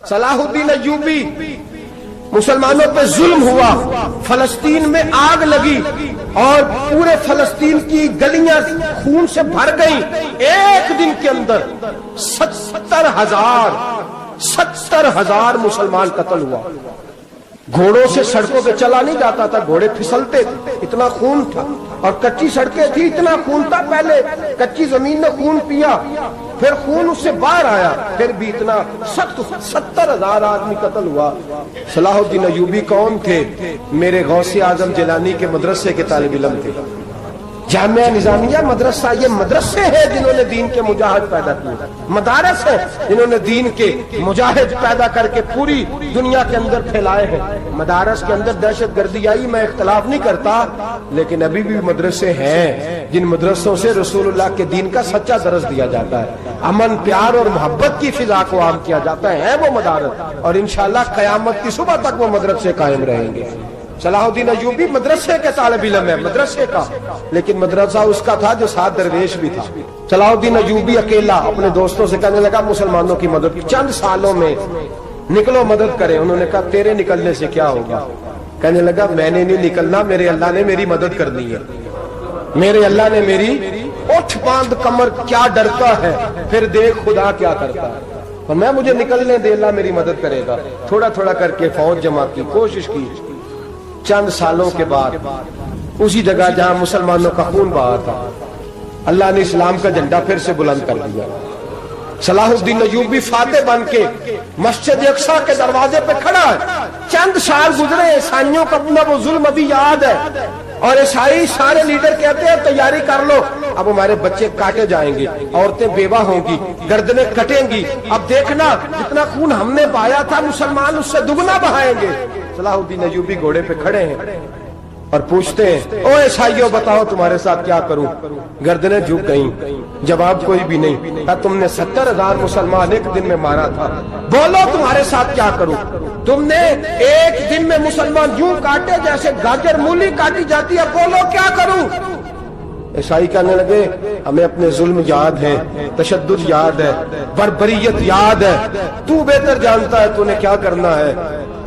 صلاح الدین ایوبی، مسلمانوں پہ ظلم ہوا، فلسطین میں آگ لگی اور پورے فلسطین کی گلیاں خون سے بھر گئیں۔ ایک دن کے اندر 70,000 مسلمان قتل ہوا۔ گھوڑوں سے سڑکوں پہ چلا نہیں جاتا تھا، گھوڑے پھسلتے تھے، اتنا خون تھا، اور کچی سڑکیں تھی، اتنا خون تھا۔ پہلے کچی زمین نے خون پیا، پھر خون اس سے باہر آیا، پھر بھی اتنا 70,000 آدمی قتل ہوا۔ صلاح الدین ایوبی کون تھے؟ میرے غوث اعظم جیلانی کے مدرسے کے طالب علم تھے۔ جامعہ نظامیہ مدرسہ، یہ مدرسے ہیں جنہوں نے دین کے مجاہد پیدا کیے، مدارس ہیں جنہوں نے دین کے مجاہد پیدا کر کے پوری دنیا کے اندر پھیلائے ہیں۔ مدارس کے اندر دہشت گردی آئی، میں اختلاف نہیں کرتا، لیکن ابھی بھی مدرسے ہیں جن مدرسوں سے رسول اللہ کے دین کا سچا درس دیا جاتا ہے، امن پیار اور محبت کی فضا کو عام کیا جاتا ہے وہ مدارس، اور انشاءاللہ قیامت کی صبح تک وہ مدرسے قائم رہیں گے۔ صلاح الدین ایوبی مدرسے کے طالب علم ہے، مدرسے کا، لیکن مدرسہ اس کا تھا جو ساتھ درویش بھی تھا۔ صلاح الدین ایوبی اکیلا اپنے دوستوں سے کہنے لگا مسلمانوں کی مدد چند سالوں میں نکلو مدد کریں۔ انہوں نے کہا تیرے نکلنے سے کیا ہوگا؟ کہنے لگا میں نے نہیں نکلنا، میرے اللہ نے میری مدد کرنی ہے، میرے اللہ نے میری اٹھ باندھ کمر، کیا ڈرتا ہے پھر دیکھ خدا کیا کرتا ہے، اور میں مجھے نکلنے دے، اللہ میری مدد کرے گا۔ تھوڑا تھوڑا کر کے فوج جمع کی، کوشش کی۔ چند سالوں کے بعد اسی جگہ جہاں مسلمانوں کا خون بہا تھا، اللہ نے اسلام کا جھنڈا پھر سے بلند کر دیا۔ صلاح الدین ایوبی فاتح بن کے مسجد اقصیٰ کے دروازے پہ کھڑا ہے۔ چند سال گزرے، عیسائیوں کا اپنا وہ ظلم ابھی یاد ہے، اور عیسائی سارے لیڈر کہتے ہیں تیاری کر لو، اب ہمارے بچے کاٹے جائیں گے، عورتیں بیوہ ہوں گی، گردنیں کٹیں گی، اب دیکھنا جتنا خون ہم نے بہایا تھا مسلمان اس سے دگنا بہائیں گے۔ صلاح الدین ایوبی گھوڑے پہ کھڑے ہیں اور پوچھتے ہیں او عیسائیوں بتاؤ تمہارے ساتھ کیا کروں؟ گردنیں جھک گئیں، جواب کوئی بھی نہیں۔ کہا تم نے 70,000 مسلمان ایک دن میں مارا تھا، بولو تمہارے ساتھ کیا کروں؟ تم نے ایک دن میں مسلمان یوں کاٹے جیسے گاجر مولی کاٹی جاتی ہے، بولو کیا کروں؟ عیسائی کہنے لگے ہمیں اپنے ظلم یاد ہے، تشدد یاد ہے، بربریت یاد ہے، تو بہتر جانتا ہے تو نے کیا کرنا ہے۔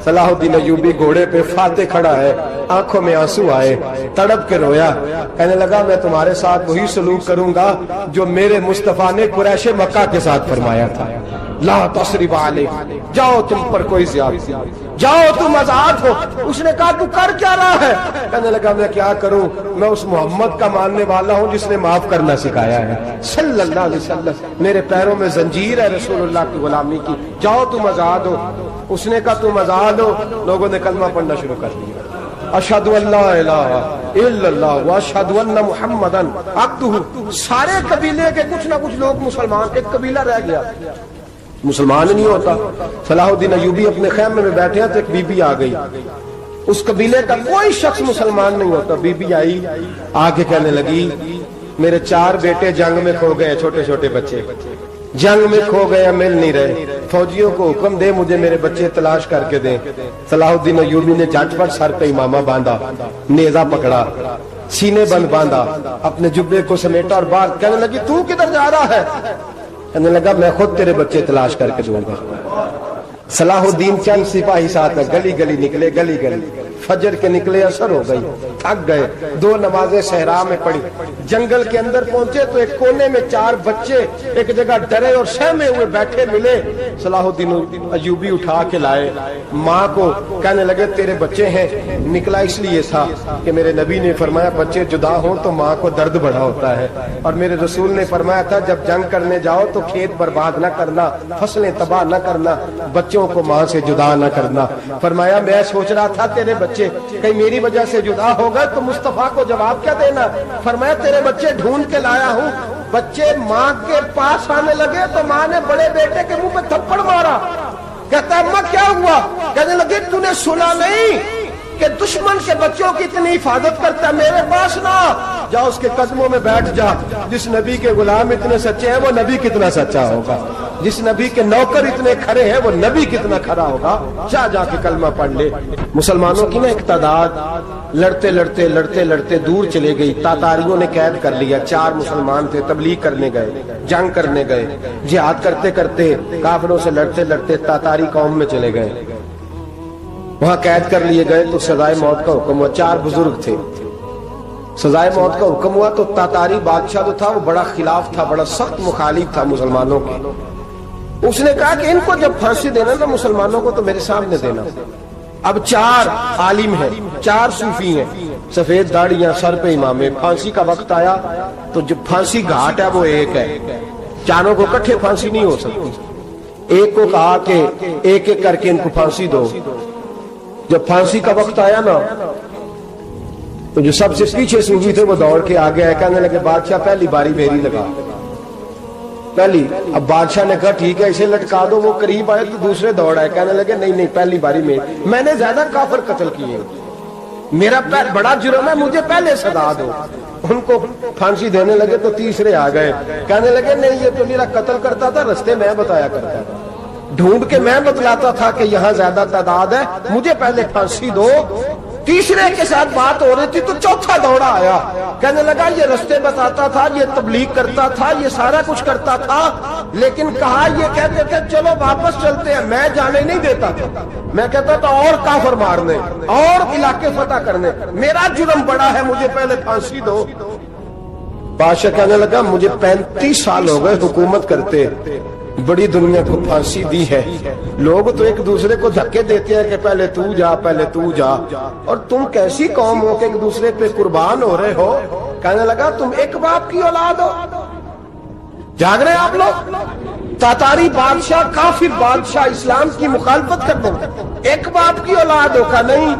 صلاح الدین ایوبی گھوڑے پہ فاتح کھڑا ہے، آنکھوں میں آنسو آئے، تڑپ کے رویا، کہنے لگا میں تمہارے ساتھ وہی سلوک کروں گا جو میرے مصطفیٰ نے قریش مکہ کے ساتھ فرمایا تھا، لا تصریب علیکم، جاؤ تم پر کوئی زیادتی، جاؤ تم آزاد ہو۔ اس نے کہا تو کر کیا رہا ہے؟ کہنے لگا میں کیا کروں، میں اس محمد کا ماننے والا ہوں جس نے معاف کرنا سکھایا ہے صلی اللہ علیہ وسلم، میرے پیروں میں زنجیر ہے رسول اللہ کی غلامی کی، جاؤ تم آزاد ہو۔ اس نے کہا تم آزاد ہو، لوگوں نے کلمہ پڑھنا شروع کر دیا، اشہد ان لا الہ الا اللہ واشہد ان محمدً عبدہ۔ سارے قبیلے کے کچھ نہ کچھ لوگ مسلمان، ایک قبیلہ رہ گیا مسلمان نہیں ہوتا۔ صلاح الدین ایوبی اپنے خیمے میں بیٹھے ہیں تو ایک بی بی آ گئی، اس قبیلے کا کوئی شخص مسلمان نہیں ہوتا۔ بی بی آئی، آگے کہنے لگی میرے 4 بیٹے جنگ میں کھو گئے، چھوٹے چھوٹے بچے جنگ میں کھو گئے، مل نہیں رہے، فوجیوں کو حکم دے مجھے میرے بچے تلاش کر کے دیں۔ صلاح الدین ایوبی نے جھٹ پٹ سر پہ امامہ باندھا، نیزہ پکڑا، سینے بند باندھا، اپنے جبے کو سمیٹا اور باہر کہنے لگی تو کدھر جا رہا ہے؟ کہنے لگا میں خود تیرے بچے تلاش کر کے دوں گا۔ صلاح الدین چند سپاہی ساتھ گلی گلی نکلے، گلی گلی فجر کے نکلے، اثر ہو گئی، تھک گئے، 2 نمازیں صحرا میں پڑھی، جنگل کے اندر پہنچے تو ایک کونے میں 4 بچے ایک جگہ ڈرے اور سہمے ہوئے بیٹھے ملے۔ صلاح الدین ایوبی اٹھا کے لائے، ماں کو کہنے لگے تیرے بچے ہیں، نکلا اس لیے تھا کہ میرے نبی نے فرمایا بچے جدا ہوں تو ماں کو درد بڑا ہوتا ہے، اور میرے رسول نے فرمایا تھا جب جنگ کرنے جاؤ تو کھیت برباد نہ کرنا، فصلیں تباہ نہ کرنا، بچوں کو ماں سے جدا نہ کرنا۔ فرمایا میں سوچ رہا تھا تیرے بچے کہیں میری وجہ سے جدا ہو گئے تو مصطفیٰ کو جواب کیا دینا؟ فرمایا تیرے بچے ڈھونڈ کے لایا ہوں۔ بچے ماں کے پاس آنے لگے تو ماں نے بڑے بیٹے کے منہ پہ تھپڑ مارا، کہتا اماں کیا ہوا؟ کہنے لگے تو نے سنا نہیں کہ دشمن کے بچوں کی اتنی حفاظت کرتا ہے، میرے پاس نہ جا، اس کے قدموں میں بیٹھ جا، جس نبی کے غلام اتنے سچے ہیں وہ نبی کتنا سچا ہوگا۔ جس نبی کے نوکر اتنے کھڑے ہیں وہ نبی کتنا کھڑا ہوگا؟ جا کے کلمہ پڑھ لے۔ مسلمانوں کی نا ایک تعداد لڑتے لڑتے دور چلے گئی، تاتاریوں نے قید کر لیا۔ 4 مسلمان تھے، تبلیغ کرنے گئے، جنگ کرنے گئے، جہاد کرتے کرتے کافروں سے لڑتے تاتاری قوم میں چلے گئے، وہاں قید کر لیے گئے تو سزائے موت کا حکم ہوا۔ 4 بزرگ تھے، سزائے موت کا حکم ہوا تو تاتاری بادشاہ جو تھا وہ بڑا خلاف تھا، بڑا سخت مخالف تھا مسلمانوں کے۔ اس نے کہا کہ ان کو جب پھانسی دینا نا مسلمانوں کو تو میرے سامنے دینا۔ اب 4 عالم ہیں، 4 صوفی ہیں، سفید داڑیاں، سر پہ امامے۔ پھانسی کا وقت آیا تو جو پھانسی گھاٹ ہے وہ ایک ہے، چاروں کو اکٹھے پھانسی نہیں ہو سکتی۔ ایک کو کہا کہ ایک ایک کر کے ان کو پھانسی دو۔ جب پھانسی کا وقت آیا نا تو جو سب سے پیچھے صوفی تھے وہ دوڑ کے آگے آئے، کہنے لگے بادشاہ پہلی باری میری لگا پہلی۔ اب بادشاہ نے کہا ٹھیک ہے اسے لٹکا دو۔ وہ قریب آئے تو دوسرے دوڑ آئے، کہنے لگے نہیں پہلی باری میں نے زیادہ کافر قتل کیے، میرا بڑا جرم ہے، مجھے پہلے سزا دو۔ ان کو پھانسی دینے لگے تو تیسرے آ گئے، کہنے لگے نہیں یہ تو میرا قتل کرتا تھا، رستے میں بتایا کرتا تھا، ڈھونڈ کے میں بتلاتا تھا کہ یہاں زیادہ تعداد ہے، مجھے پہلے پھانسی دو۔ تیسرے کے ساتھ بات ہو رہی تھی تو چوتھا دوڑا آیا، کہنے لگا یہ رستے بتاتا تھا، یہ تبلیغ کرتا تھا، یہ سارا کچھ کرتا تھا، لیکن کہا یہ کہتے تھے چلو واپس چلتے ہیں، میں جانے نہیں دیتا تھا، میں کہتا تھا اور کافر مارنے اور علاقے فتح کرنے، میرا جرم بڑا ہے، مجھے پہلے پھانسی دو۔ بادشاہ کہنے لگا مجھے 35 سال ہو گئے حکومت کرتے، بڑی دنیا کو پھانسی دی ہے، لوگ تو ایک دوسرے کو دھکے دیتے ہیں کہ پہلے تو جا، اور تم کیسی قوم ہو کہ ایک دوسرے پہ قربان ہو رہے ہو؟ کہنے لگا تم ایک باپ کی اولاد ہو، جاگ رہے آپ لوگ؟ تاتاری بادشاہ، کافر بادشاہ، اسلام کی مخالفت کر دو، ایک باپ کی اولاد ہو کا نہیں،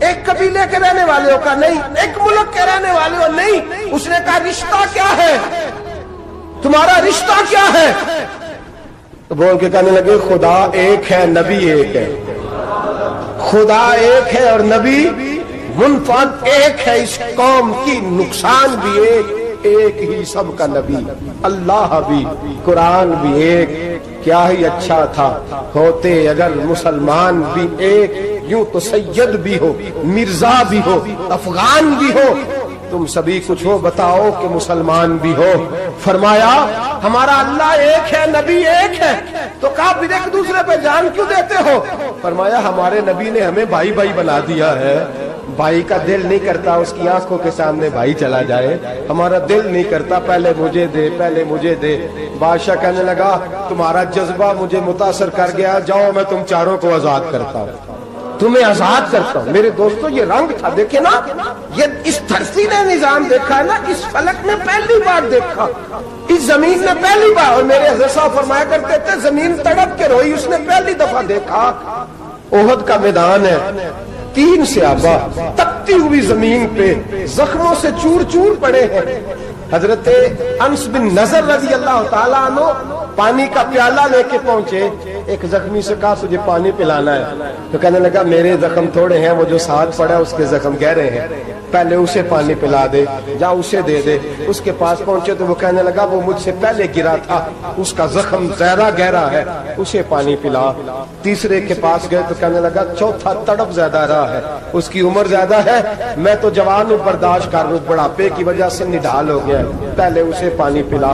ایک قبیلے کے رہنے والے ہو کا نہیں، ایک ملک کے رہنے والے ہو نہیں۔ اس نے کہا رشتہ کیا ہے تمہارا، رشتہ کیا ہے؟ تو بول کے کہنے لگے خدا ایک ہے، نبی ایک ہے، خدا ایک ہے اور نبی منفرد ایک ہے، اس قوم کی نقصان بھی ایک ہی، سب کا نبی، اللہ بھی، قرآن بھی ایک۔ کیا ہی اچھا تھا ہوتے اگر مسلمان بھی ایک، یوں تو سید بھی ہو، مرزا بھی ہو، افغان بھی ہو، تم سبھی کچھ ہو، بتاؤ کہ مسلمان بھی ہو۔ فرمایا ہمارا اللہ ایک ہے، نبی ایک ہے، تو کہا پھر ایک دوسرے پہ جان کیوں دیتے ہو؟ فرمایا ہمارے نبی نے ہمیں بھائی بھائی بنا دیا ہے، بھائی کا دل نہیں کرتا اس کی آنکھوں کے سامنے بھائی چلا جائے، ہمارا دل نہیں کرتا پہلے مجھے دے۔ بادشاہ کہنے لگا تمہارا جذبہ مجھے متاثر کر گیا، جاؤ میں تم چاروں کو آزاد کرتا ہوں، تمہیں آزاد کرتا ہوں۔ میرے دوستو یہ رنگ تھا، دیکھیں نا، یہ اس دھرتی نے نظام دیکھا ہے نا، اس فلک نے پہلی بار دیکھا، اس زمین نے پہلی بار، اور میرے حضرت صاحب فرمایا کرتے تھے زمین تڑپ کے روئی، اس نے پہلی دفعہ دیکھا۔ احد کا میدان ہے، 3 صحابہ تپتی ہوئی زمین پہ زخموں سے چور چور پڑے ہیں۔ حضرت انس بن نضر رضی اللہ تعالیٰ عنہ پانی کا پیالہ لے کے پہنچے، ایک زخمی سے کہا تجھے پانی پلانا ہے، تو کہنے لگا میرے زخم تھوڑے ہیں، وہ جو ساتھ پڑا ہے اس کے زخم گہرے ہیں، پہلے اسے پانی پلا دے، جا اسے دے دے۔ اس کے پاس پہنچے تو وہ کہنے لگا وہ مجھ سے پہلے گرا تھا، اس کا زخم زیادہ گہرا ہے، اسے پانی پلا۔ تیسرے کے پاس گئے تو کہنے لگا چوتھا تڑپ زیادہ رہا ہے، اس کی عمر زیادہ ہے، میں تو جوان ہوں برداشت کر لوں، بڑھاپے کی وجہ سے نڈھال ہو گیا، پہلے اسے پانی پلا۔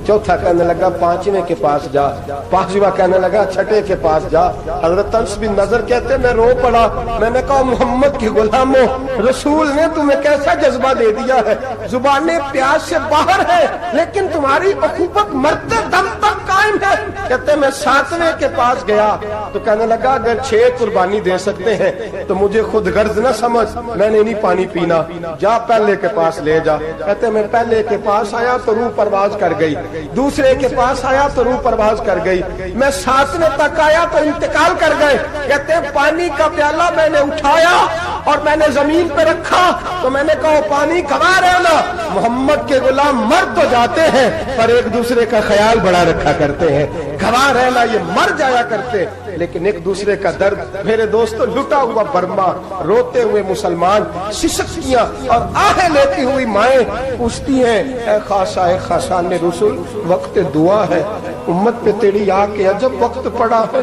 چوتھا کہنے لگا 5ویں کے پاس جا، 5واں کہنے لگا 6 کے پاس جا۔ حضرت انس بن نضر کہتے میں رو پڑا، میں نے کہا محمد کے غلاموں، رسول نے تمہیں کیسا جذبہ دے دیا ہے، زبانیں پیاس سے باہر ہے لیکن تمہاری اخوت مرتے دم تک قائم ہے۔ کہتے میں 7ویں کے پاس گیا تو کہنے لگا اگر 6 قربانی دے سکتے ہیں تو مجھے خود غرض نہ سمجھ، میں نے نہیں پانی پینا، جا پہلے کے پاس لے جا۔ کہتے میں پہلے کے پاس آیا تو روح پرواز کر گئی، دوسرے کے پاس آیا تو روح پرواز کر گئی، میں 7ویں تک آیا تو انتقال کر گئے۔ کہتے ہیں پانی کا پیالہ میں نے اٹھایا اور میں نے زمین پہ رکھا تو میں نے کہا پانی کھوا رہنا، محمد کے غلام مر تو جاتے ہیں پر ایک دوسرے کا خیال بڑا رکھا کرتے ہیں، کھوا رہنا یہ مر جایا کرتے لیکن ایک دوسرے کا درد۔ میرے دوستو لٹا ہوا برما، روتے ہوئے مسلمان، سسکیاں اور آہیں لیتی ہوئی مائیں پوچھتی ہیں اے خاصا اے خاصان رسول، وقت دعا ہے، امت پہ تیری آ کے عجب وقت پڑا ہے،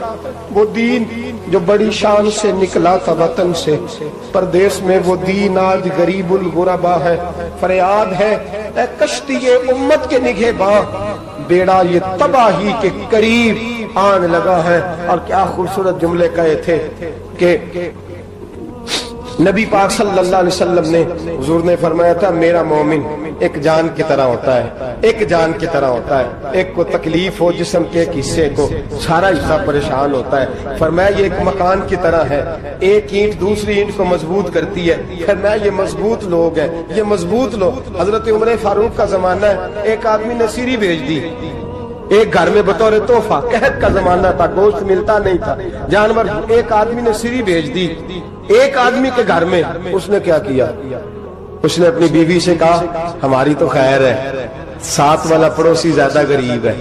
وہ دین جو بڑی شان سے نکلا تھا وطن سے، پردیس میں وہ دین آج غریب الغربا ہے۔ فریاد ہے اے کشتی امت کے نگہباں، بیڑا یہ تباہی کے قریب آن لگا ہے۔ اور کیا خوبصورت جملے کہے تھے کہ نبی پاک صلی اللہ علیہ وسلم نے، حضور نے فرمایا تھا میرا مومن ایک جان کی طرح ہوتا ہے، ایک جان کی طرح ہوتا ہے، ایک کو تکلیف ہو جسم کے ایک حصے کو، سارا حصہ پریشان ہوتا ہے۔ فرمایا یہ ایک مکان کی طرح ہے، ایک اینٹ دوسری اینٹ کو مضبوط کرتی ہے۔ فرمایا یہ مضبوط لوگ ہیں، یہ مضبوط لوگ۔ حضرت عمر فاروق کا زمانہ ہے، ایک آدمی نے سیری بھیج دی ایک گھر میں بطور تحفہ، قحط کا زمانہ تھا، گوشت ملتا نہیں تھا، جانور، ایک آدمی نے سیری بھیج دی ایک آدمی کے گھر میں۔ اس نے کیا کیا؟ اس نے اپنی بیوی سے کہا ہماری تو خیر ہے، ساتھ والا پڑوسی زیادہ غریب ہے،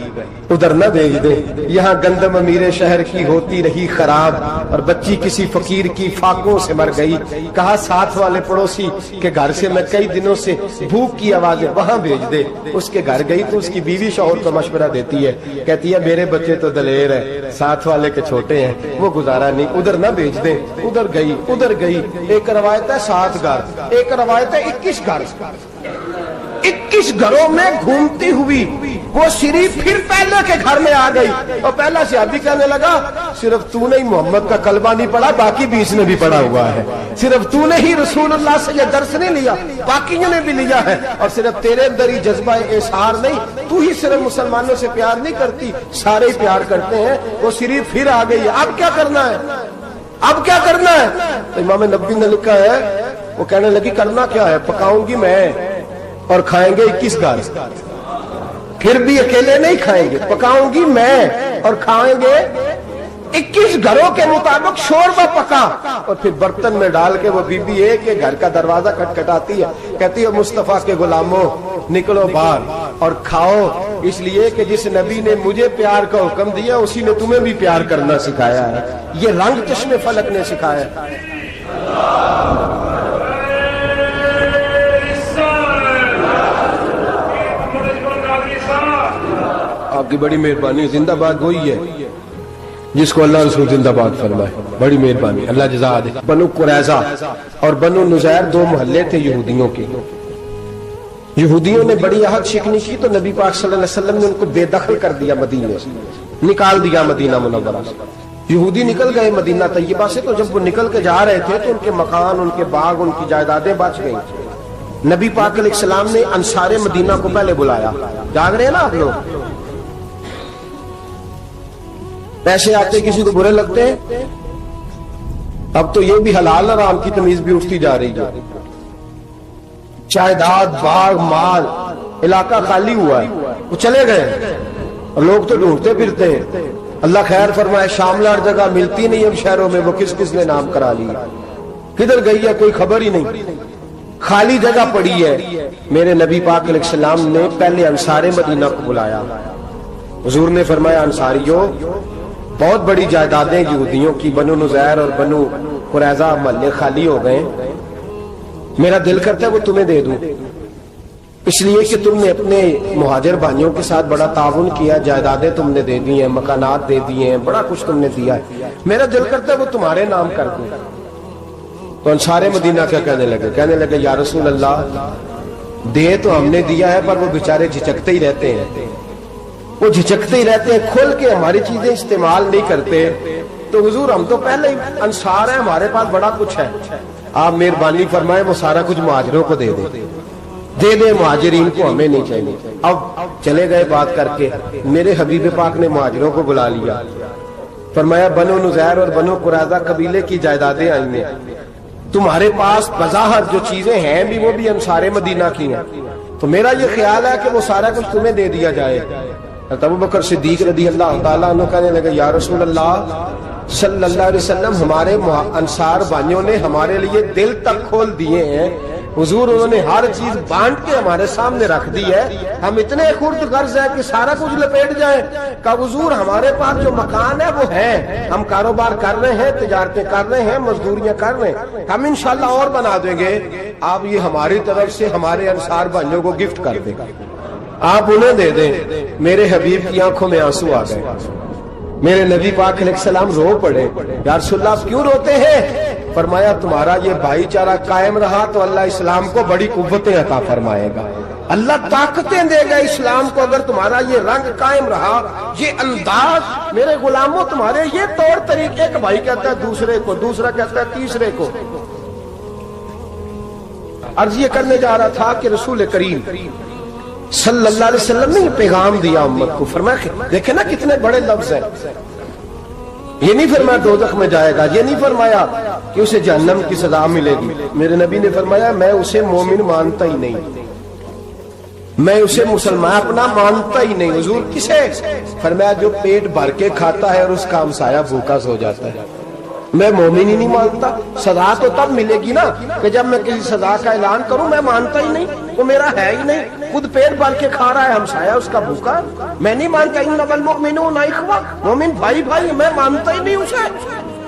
ادھر نہ بھیج دے، یہاں گندم امیر شہر کی ہوتی رہی خراب، اور بچی کسی فقیر کی فاقوں سے مر گئی۔ کہا ساتھ والے پڑوسی کے گھر سے میں کئی دنوں سے بھوک کی آوازیں، وہاں بھیج دے۔ اس کے گھر گئی تو اس کی بیوی شوہر کو مشورہ دیتی ہے، کہتی ہے میرے بچے تو دلیر ہے، ساتھ والے کے چھوٹے ہیں، وہ گزارا نہیں، ادھر نہ بھیج دے۔ ادھر گئی۔ ایک روایت ہے 7 گھر، ایک روایت ہے 21 گھر۔ 21 گھروں میں گھومتی ہوئی وہ سری پھر پہلے کے گھر میں آ گئی، اور پہلا صحابی کہنے لگا صرف تو نے ہی محمد کا کلمہ نہیں پڑھا، باقی 20 نے بھی پڑھا ہوا ہے، صرف تو نے ہی رسول اللہ سے یہ درس نہیں لیا، باقیوں نے بھی لیا ہے، اور صرف تیرے اندر ہی جذبہ اظہار نہیں، تو ہی صرف مسلمانوں سے پیار نہیں کرتی، سارے ہی پیار کرتے ہیں۔ وہ سری پھر آ گئی، اب کیا کرنا ہے؟ اب کیا کرنا ہے؟ تو امام نبوی نے لکھا ہے، وہ کہنے لگی کرنا کیا ہے، پکاؤں گی میں اور کھائیں گے 21 گھر، پھر بھی اکیلے نہیں کھائیں گے، پکاؤں گی میں اور کھائیں گے 21 گھروں کے مطابق شوربہ پکا، اور پھر برتن میں ڈال کے وہ بی بی ایک کے گھر کا دروازہ کھٹکھٹاتی ہے، کہتی ہے مصطفیٰ کے غلاموں نکلو باہر اور کھاؤ، اس لیے کہ جس نبی نے مجھے پیار کا حکم دیا اسی نے تمہیں بھی پیار کرنا سکھایا ہے، یہ رنگ چشم فلک نے سکھایا ہے۔ آپ کی بڑی مہربانی، زندہ باد وہی ہے جس کو اللہ رسول زندہ باد فرمائے، بڑی مہربانی، اللہ جزا دے۔ بنو قریظہ اور بنو نذیر 2 محلے تھے یہودیوں کے، یہودیوں نے بڑی عہد شکنی کی تو نبی پاک صلی اللہ علیہ وسلم نے ان کو بے دخل کر دیا، مدینے سے نکال دیا، مدینہ منورہ سے۔ یہودی نکل گئے مدینہ طیبہ سے، تو جب وہ نکل کے جا رہے تھے تو ان کے مکان، ان کے باغ، ان کی جائیدادیں بچ گئیں۔ نبی پاک علیہ السلام نے انصار مدینہ کو پہلے بلایا، جاگ رہے ہیں نا آپ لوگ، پیسے آتے کسی کو برے لگتے ہیں، اب تو یہ بھی حلال حرام کی تمیز بھی اٹھتی جا رہی ہے، جائیداد، باغ، مال، علاقہ خالی ہوا ہے، وہ چلے گئے اور لوگ تو ڈھونڈتے پھرتے ہیں۔ اللہ خیر فرمائے، شاملہ ہر جگہ ملتی نہیں اب شہروں میں، وہ کس کس نے نام کرا لیا، کدھر گئی ہے کوئی خبر ہی نہیں، خالی جگہ پڑی ہے۔ میرے نبی پاک علیہ السلام نے پہلے انصار مدینہ کو بلایا، حضور نے فرمایا انصاریوں بہت بڑی جائیدادیں یہودیوں کی، بنو نذیر اور بنو قریظہ محلے خالی ہو گئے، میرا دل کرتا ہے وہ تمہیں دے دوں، اس لیے کہ تم نے اپنے مہاجر بھائیوں کے ساتھ بڑا تعاون کیا، جائیدادیں تم نے دے دی ہیں، مکانات دے دیے ہیں، بڑا کچھ تم نے دیا ہے، میرا دل کرتا ہے وہ تمہارے نام کر دوں۔ تو انصار مدینہ کیا کہنے لگے یا رسول اللہ دے تو ہم نے دیا ہے، پر وہ بیچارے جھجکتے ہی رہتے ہیں، وہ جھجکتے ہی رہتے ہیں، کھول کے ہماری چیزیں استعمال نہیں کرتے، تو حضور ہم تو پہلے ہی انصار ہیں، ہمارے پاس بڑا کچھ ہے، آپ مہربانی فرمائیں وہ سارا کچھ مہاجروں کو دے دے، مہاجرین کو ہمیں نہیں چاہیے۔ اب چلے گئے بات کر کے، میرے حبیب پاک نے مہاجروں کو بلا لیا، فرمایا بنو نذیر اور بنو قریظہ قبیلے کی جائیدادیں آئی ہیں، تمہارے پاس بظاہر جو چیزیں ہیں بھی وہ بھی انصار مدینہ کی ہیں، تو میرا یہ خیال ہے کہ وہ سارا کچھ تمہیں دے دیا جائے۔ ابو بکر صدیق رضی اللہ تعالیٰ عنہ کہنے لگے یا رسول اللہ صلی اللہ علیہ وسلم ہمارے انصار بھائیوں نے ہمارے لیے دل تک کھول دیے ہیں، حضور انہوں نے ہر چیز بانٹ کے ہمارے سامنے رکھ دی ہے، ہم اتنے خرد غرض ہیں کہ سارا کچھ لپیٹ جائیں۔ کہ حضور ہمارے پاس جو مکان ہے وہ ہے، ہم کاروبار کر رہے ہیں، تجارتیں کر رہے ہیں، مزدوریاں کر رہے ہیں، ہم انشاءاللہ اور بنا دیں گے، آپ یہ ہماری طرف سے ہمارے انصار بھائیوں کو گفٹ کر دیں۔ آپ انہیں دے دیں. میرے حبیب کی آنکھوں میں آنسو آ گئے. میرے نبی پاک علیہ السلام رو پڑے. یا رسول اللہ آپ کیوں روتے ہیں؟ فرمایا تمہارا یہ بھائی چارہ قائم رہا تو اللہ اسلام کو بڑی قوتیں عطا فرمائے گا. اللہ طاقتیں دے گا اسلام کو اگر تمہارا یہ رنگ قائم رہا, یہ انداز. میرے غلاموں تمہارے یہ طور طریقے, ایک بھائی کہتا ہے دوسرے کو, دوسرا کہتا ہے تیسرے کو. عرض یہ کرنے جا رہا تھا کہ رسول کریم صلی اللہ علیہ وسلم نے یہ پیغام دیا امت کو. فرمایا دیکھیں نا کتنے بڑے لفظ ہیں. یہ نہیں فرمایا دوزخ میں جائے گا, یہ نہیں فرمایا کہ اسے جہنم کی سزا ملے گی. میرے نبی نے فرمایا میں اسے مومن مانتا ہی نہیں, میں اسے مسلمان اپنا مانتا ہی نہیں. حضور کسے؟ فرمایا جو پیٹ بھر کے کھاتا ہے اور اس کا ہمسایہ بھوکا سو جاتا ہے. میں مومن ہی نہیں مانتا. سزا تو تب ملے گی نا کہ جب میں کسی سزا کا اعلان کروں. میں مانتا ہی نہیں, وہ میرا ہے ہی نہیں. خود پیٹ بھر کے کھا رہا ہے, ہمسایہ اس کا بھوکا. میں نہیں مانتا انما المؤمنون اخوہ, مومن بھائی بھائی, میں مانتا ہی نہیں اسے.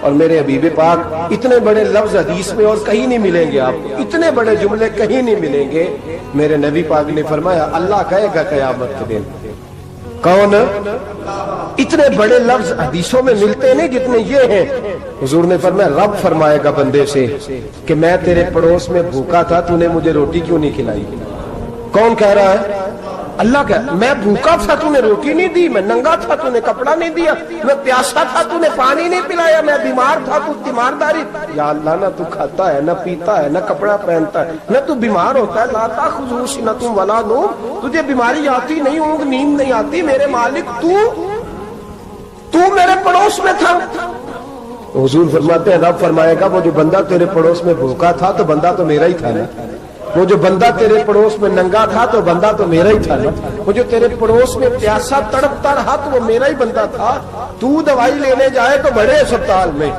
اور میرے حبیب پاک اتنے بڑے لفظ حدیث میں اور کہیں نہیں ملیں گے آپ کو, اتنے بڑے جملے کہیں نہیں ملیں گے. میرے نبی پاک نے فرمایا اللہ کہے گا قیامت کے دن. کون؟ اتنے بڑے لفظ حدیثوں میں ملتے نہیں جتنے یہ ہیں. حضور نے فرمایا رب فرمائے گا بندے سے کہ میں تیرے پڑوس میں بھوکا تھا, تو نے مجھے روٹی کیوں نہیں کھلائی؟ کون کہہ رہا ہے؟ اللہ کہ میں بھوکا تھا تو نے روٹی نہیں دی, میں ننگا تھا تو نے کپڑا نہیں دیا, میں پیاسا تھا تو نے پانی نہیں پلایا, میں بیمار تھا تو تیمارداری. یا اللہ نہ تو کھاتا ہے, نہ پیتا ہے, نہ کپڑا پہنتا ہے, نہ تو بیمار ہوتا ہے. لا تاخذہ سنۃ ولا نوم, تجھے بیماری آتی نہیں, اونگ نیند نہیں آتی. میرے مالک تو میرے پڑوس میں تھا. حضور فرماتے ہیں رب فرمائے گا وہ جو بندہ تیرے پڑوس میں بھوکا تھا تو بندہ تو میرا ہی تھا نا. وہ جو بندہ تیرے پڑوس میں ننگا تھا تو بندہ تو میرا ہی تھا نا. وہ جو تیرے پڑوس میں پیاسا تڑپتا رہا تو وہ میرا ہی بندہ تھا. تو دوائی لینے جائے تو بڑے اسپتال میں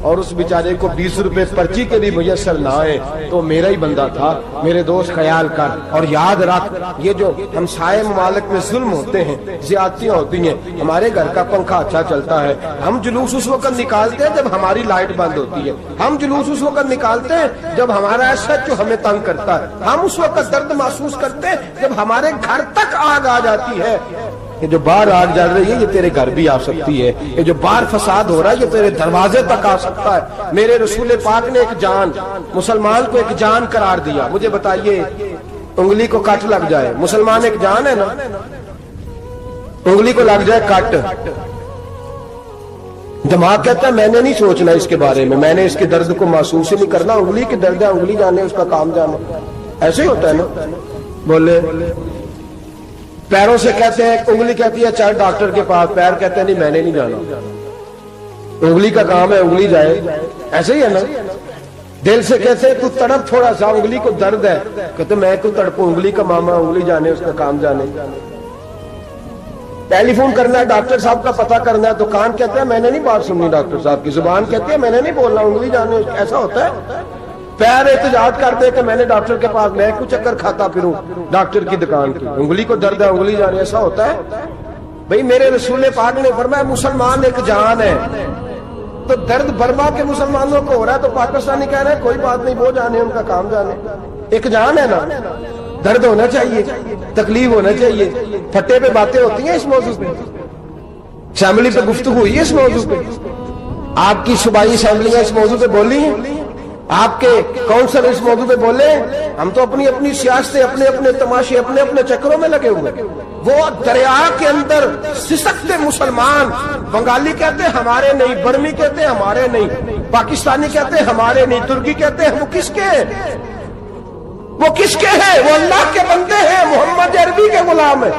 اور اس بیچارے کو 20 روپے پرچی کے بھی میسر نہ آئے تو میرا ہی بندہ تھا. میرے دوست خیال کر اور یاد رکھ, یہ جو ہمسائے ممالک میں ظلم ہوتے ہیں, زیادتیاں ہوتی ہیں. ہمارے گھر کا پنکھا اچھا چلتا ہے, ہم جلوس اس وقت نکالتے ہیں جب ہماری لائٹ بند ہوتی ہے. ہم جلوس اس وقت نکالتے ہیں جب ہمارا ایسا جو ہمیں تنگ کرتا ہے. ہم اس وقت درد محسوس کرتے ہیں جب ہمارے گھر تک آگ آ جاتی ہے. یہ جو باہر آگ جل رہی ہے یہ تیرے گھر بھی آ سکتی ہے. یہ جو باہر فساد ہو رہا ہے یہ تیرے دروازے تک آ سکتا ہے. میرے رسول پاک نے ایک جان, مسلمان کو ایک جان قرار دیا. مجھے بتائیے انگلی کو کٹ لگ جائے, مسلمان ایک جان ہے نا, انگلی کو لگ جائے کٹ, دماغ کہتا ہے میں نے نہیں سوچنا اس کے بارے میں نے اس کے درد کو محسوس ہی نہیں کرنا. انگلی کی درد ہے, انگلی جانے, اس کا کام جانے. ایسے ہی ہوتا ہے نا. بولے پیروں سے کہتے ہیں, انگلی کہتی ہے چل ڈاکٹر کے پاس, پیر کہتے ہیں نہیں میں نے نہیں جانا, انگلی کا کام ہے انگلی جائے. ایسے ہی ہے نا. دل سے کہتے ہیں تو تڑپ تھوڑا سا, انگلی کو درد ہے, کہتے میں کو تڑپوں, انگلی کا ماما, انگلی جانے, اس کا کام جانے. ٹیلی فون کرنا ہے, ڈاکٹر صاحب کا پتہ کرنا ہے, دکان کہتے ہیں میں نے نہیں بات سننی ڈاکٹر صاحب کی, زبان کہتی ہے میں نے نہیں بولنا, انگلی جانے. ایسا ہوتا ہے. پیر احتجاج کرتے کہ میں نے ڈاکٹر کے پاس, میں کچھ چکر کھاتا پھروں ڈاکٹر کی دکان کی, انگلی کو درد ہے انگلی جانے. ایسا ہوتا ہے بھئی. میرے رسول پاک نے فرمایا مسلمان ایک جان ہے. تو درد برما کے مسلمانوں کو ہو رہا ہے تو پاکستانی کہہ رہے ہیں کوئی بات نہیں, وہ جانے, ان کا کام جانے. ایک جان ہے نا. درد ہونا چاہیے, تکلیف ہونا چاہیے. پھٹے پہ باتیں ہوتی ہیں اس موضوع پہ, اسمبلی پہ گفتگو ہوئی ہے اس موضوع پہ, آپ کی صوبائی اسمبلیاں اس موضوع پہ بولی ہیں, آپ کے کونسل اس موضوع پہ بولے. ہم تو اپنی اپنی سیاستیں, اپنے اپنے تماشے, اپنے اپنے چکروں میں لگے ہوئے. وہ دریا کے اندر سسکتے مسلمان, بنگالی کہتے ہیں ہمارے نہیں, برمی کہتے ہیں ہمارے نہیں, پاکستانی کہتے ہیں ہمارے نہیں, ترکی کہتے ہیں. وہ کس کے ہیں؟ وہ کس کے ہیں؟ وہ اللہ کے بندے ہیں, محمد عربی کے غلام ہیں